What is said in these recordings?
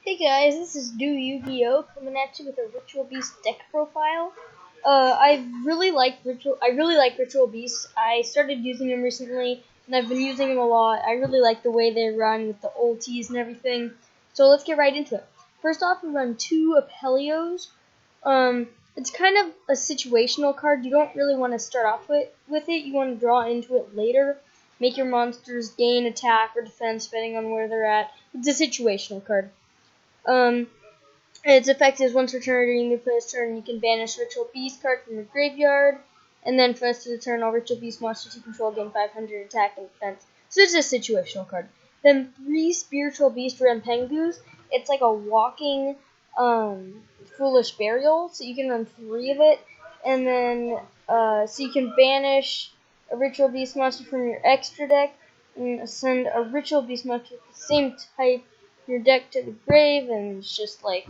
Hey guys, this is DoYou-Gi-Oh coming at you with a Ritual Beast deck profile. I really like Ritual Beasts. I started using them recently, and I've been using them a lot. I really like the way they run with the ultis and everything. So let's get right into it. First off, we run two Apelios. It's kind of a situational card. You don't really want to start off with it. You want to draw into it later. Make your monsters gain attack or defense depending on where they're at. It's a situational card. Its effect is once per turn during the first turn, you can banish Ritual Beast card from your graveyard, and then for the rest of the turn, all Ritual Beast monsters you control gain 500 attack and defense. So it's a situational card. Then 3 Spiritual Beast Rampengus. It's like a walking Foolish Burial, so you can run 3 of it, and then so you can banish a Ritual Beast monster from your extra deck, and send a Ritual Beast monster with the same type your deck to the grave, and it's just like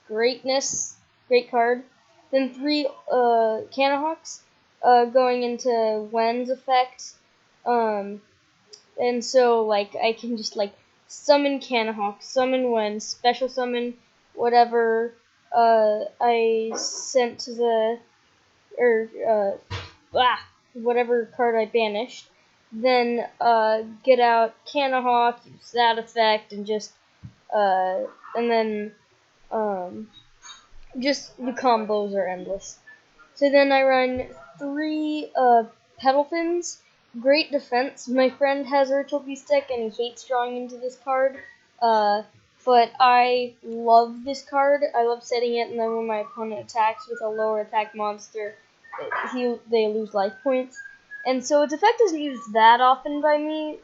greatness, great card. Then 3 Canahawks going into Wen's effect, and so like I can just like summon Canahawk, summon Wen, special summon whatever I sent to the whatever card I banished. Then get out Canahawk, use that effect, and just just the combos are endless. So then I run 3 Petalfins. Great defense. My friend has a Ritual Beast deck and he hates drawing into this card. But I love this card. I love setting it, and then when my opponent attacks with a lower attack monster, they lose life points. And so its effect isn't used that often by me.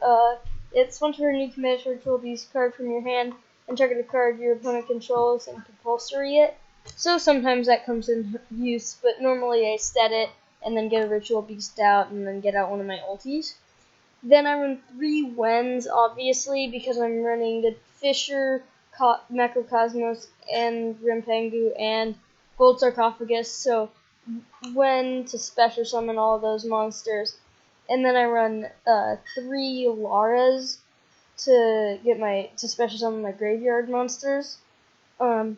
It's once per turn you can banish a Ritual Beast card from your hand and target a card your opponent controls and compulsory it. So sometimes that comes in use, but normally I set it and then get a Ritual Beast out and then get out one of my ultis. Then I run 3 Wens, obviously, because I'm running the Fisher, Macrocosmos, and Rampengu, and Gold Sarcophagus, so Wen to special summon all of those monsters. And then I run 3 Laras to special summon my graveyard monsters. Then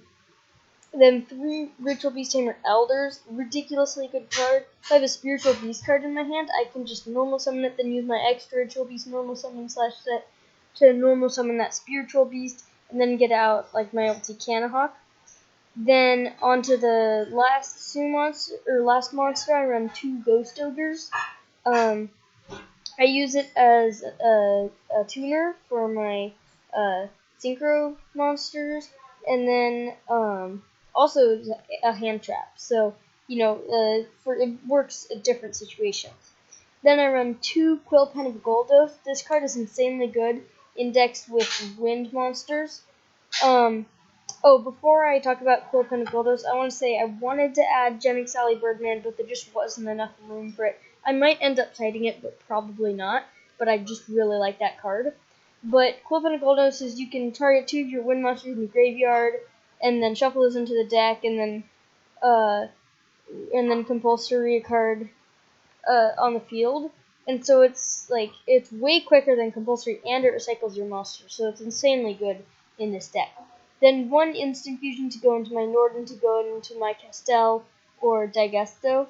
3 Ritual Beast Tamer Elders, ridiculously good card. If I have a Spiritual Beast card in my hand, I can just normal summon it, then use my extra Ritual Beast normal summon / set to normal summon that Spiritual Beast, and then get out like my ulti Canahawk. Then onto the last monster, I run 2 Ghost Ogres. I use it as a tuner for my synchro monsters, and then also a hand trap. So it works at different situations. Then I run 2 Quillpen of Goldos. This card is insanely good, indexed with wind monsters. Before I talk about Quillpen of Goldos, I want to say I wanted to add Gemming Sally Birdman, but there just wasn't enough room for it. I might end up citing it, but probably not. But I just really like that card. But Quillpen of Goldos is you can target 2 of your wind monsters in the graveyard, and then shuffle those into the deck, and then compulsory a card on the field. And so it's way quicker than compulsory, and it recycles your monster. So it's insanely good in this deck. Then 1 instant fusion to go into my Norden to go into my Castel or Digesto.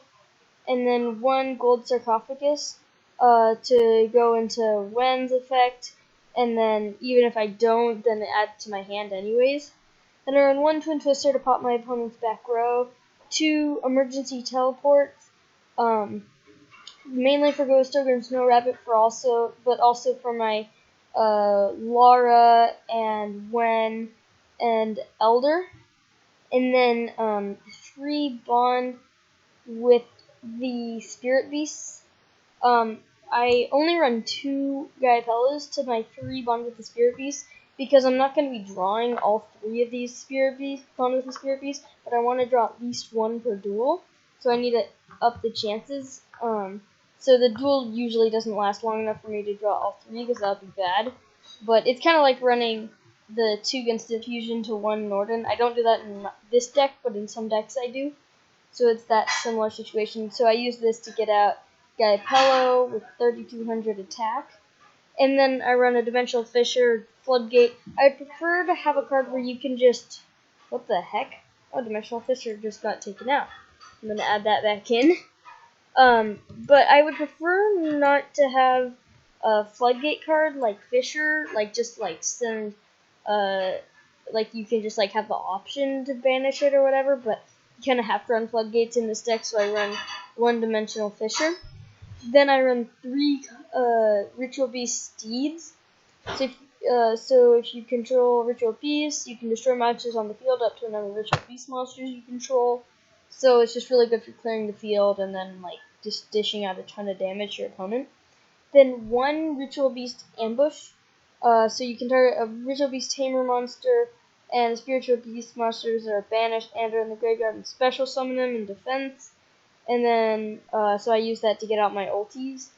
And then 1 gold sarcophagus to go into Wen's effect. And then even if I don't, then it adds to my hand anyways. Then I run 1 Twin Twister to pop my opponent's back row. 2 emergency teleports. Mainly for Ghost Ogre and Snow Rabbit, but also for my Lara and Wen and Elder. And then 3 Bond with the Spirit Beasts. I only run 2 Gaiapellas to my 3 Bond with the Spirit Beasts because I'm not going to be drawing all 3 of these Bond with the Spirit Beasts, but I want to draw at least 1 per duel, so I need to up the chances. So the duel usually doesn't last long enough for me to draw all 3 because that would be bad. But it's kind of like running the 2 instant fusion to 1 Norden. I don't do that in this deck, but in some decks I do. So it's that similar situation. So I use this to get out Gaiapello with 3200 attack. And then I run a Dimensional Fissure, Floodgate. I'd prefer to have a card where you can just... What the heck? Oh, Dimensional Fissure just got taken out. I'm going to add that back in. But I would prefer not to have a Floodgate card like Fissure, like just like send, like you can just like have the option to banish it or whatever, but you kind of have to run Floodgates in this deck, so I run one-dimensional Fissure. Then I run 3 Ritual Beast Steeds. So if you control Ritual Beast, you can destroy monsters on the field up to a number of Ritual Beast monsters you control. So it's just really good for clearing the field and then like just dishing out a ton of damage to your opponent. Then 1 Ritual Beast Ambush. So you can target a Ritual Beast Tamer monster and Spiritual Beast monsters that are banished and are in the graveyard and special summon them in defense. And then, so I use that to get out my ultis.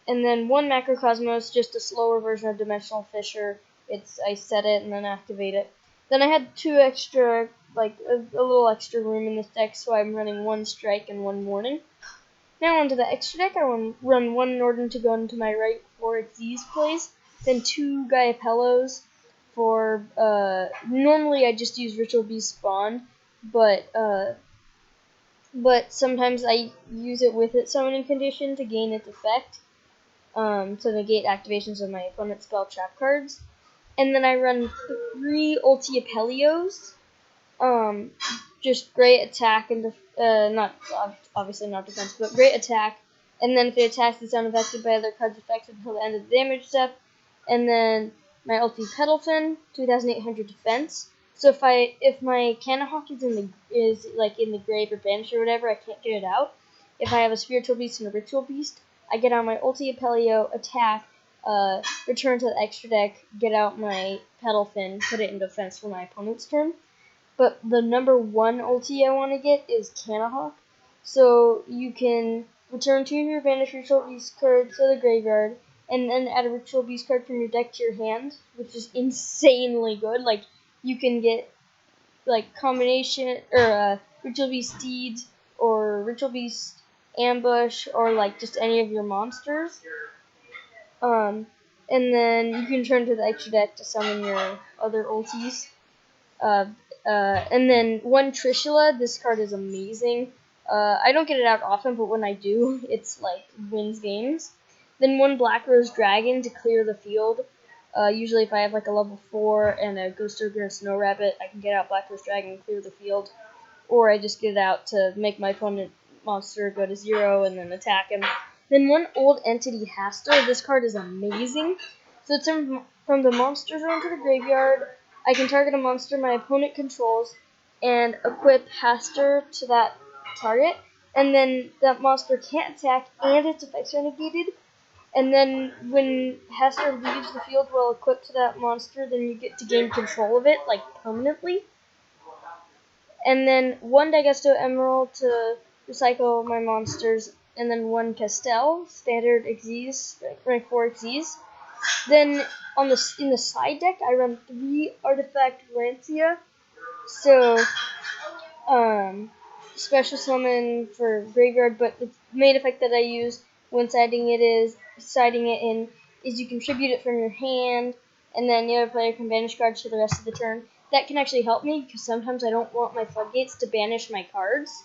And then 1 Macrocosmos, just a slower version of Dimensional Fissure. I set it and then activate it. Then I had 2 extra, like a little extra room in this deck, so I'm running 1 Strike and 1 Warning. Now onto the extra deck, I run 1 Norden to go into my right for Xyz plays. Then 2 Gaiapellos for, normally I just use Ritual Beast Spawn, but sometimes I use it with its summoning condition to gain its effect, to negate activations of my opponent's spell trap cards. And then I run 3 Ulti Apelios, just great attack and obviously not defense, but great attack. And then if it attacks, it's unaffected by other cards' effects until the end of the damage step. And then my Ulti Petalfin, 2,800 defense. So if my Cannahawk is in the grave or banished or whatever, I can't get it out. If I have a Spiritual Beast and a Ritual Beast, I get out my Ulti Apelio, attack, return to the extra deck, get out my Petalfin, put it in defense for my opponent's turn. But the number 1 ulti I want to get is Cannahawk. So you can return 2 of your banished Ritual Beast cards to the graveyard, and then add a Ritual Beast card from your deck to your hand, which is insanely good. Like, you can get, like, combination, or, Ritual Beast Steeds, or Ritual Beast Ambush, or, like, just any of your monsters. And then you can turn to the extra deck to summon your other ultis. And then 1 Trishula, this card is amazing. I don't get it out often, but when I do, it's like wins games. Then 1 Black Rose Dragon to clear the field. Usually if I have like a level 4 and a Ghost Ogre and Snow Rabbit, I can get out Black Rose Dragon and clear the field. Or I just get it out to make my opponent monster go to 0 and then attack him. Then 1 Old Entity Hastur. This card is amazing. So it's from the monsters room to the graveyard. I can target a monster my opponent controls and equip Hastur to that target. And then that monster can't attack and its effects are negated. And then when Hastur leaves the field while equipped to that monster, then you get to gain control of it, like permanently. And then 1 Daigusto Emerald to recycle my monsters. And then 1 Castel, standard Xyz, rank 4 Xyz. Then in the side deck, I run 3 Artifact Lancia. So, special summon for graveyard, but the main effect that I use when siding it in is you contribute it from your hand, and then the other player can banish cards for the rest of the turn. That can actually help me, because sometimes I don't want my floodgates to banish my cards,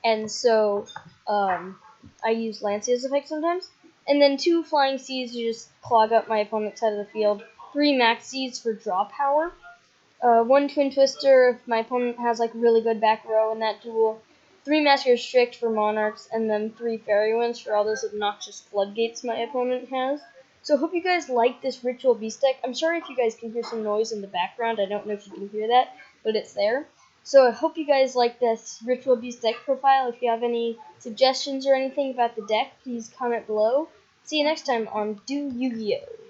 and so I use Lancia's effect sometimes. And then 2 Flying Seas to just clog up my opponent's side of the field. 3 Max Seas for draw power. 1 Twin Twister if my opponent has like really good back row in that duel. 3 Master Strict for Monarchs, and then 3 Fairy Winds for all those obnoxious floodgates my opponent has. So I hope you guys like this Ritual Beast deck. I'm sorry if you guys can hear some noise in the background. I don't know if you can hear that, but it's there. So I hope you guys like this Ritual Beast deck profile. If you have any suggestions or anything about the deck, please comment below. See you next time on DoYou-Gi-Oh!